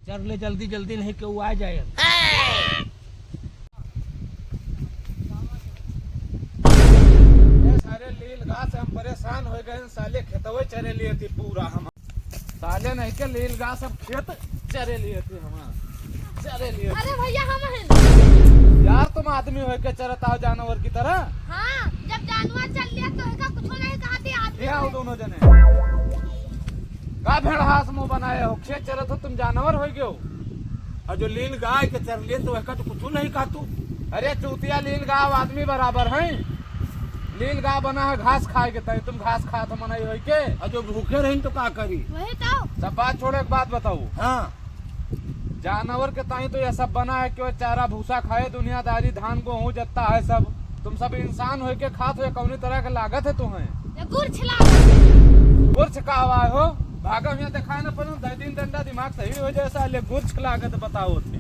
चल ले जल्दी जल्दी नहीं कि वो आ जाए। सारे लील घास से हम परेशान हो गए, साले खेतवे चरे लिए थे पूरा। हम साले नहीं के लील घास हम खेत चरे लिए थे, हम चरे लिए। अरे भैया हम हैं यार, तुम आदमी हो के चरत आओ जानवर की तरह। हाँ, जब जानवर चल लिया तो है कुछ नहीं कहते आदमी। आओ दोनों जने का भेड़ हाथ मुंह बनाए हो, खेत चरत हो तुम जानवर हो गए हो। और जो लील गाय के चर लिए तो तो कुछ नहीं कहा तू। अरे चूतिया, लील गाय आदमी बराबर है। लील गाय बना है घास खाए के तय, तुम घास खा तो मनाई हो के। और जो भूखे रही तो का करी। वही तो सब बात छोड़े, एक बात बताओ। हाँ, जानवर के ताई तो यह सब बना है कि वो चारा भूसा खाए, दुनियादारी धान गेहूं जत्ता है सब। तुम सब इंसान हो के खात हो, कौनी तरह के लागत है तुम्हें। ये गुड़ छिला गुर्छ का आवाज हो भागम यहाँ दिखाए न पर दिन डंडा दिमाग सही हो जैसा ले गुर्छ लागत बताओ थे।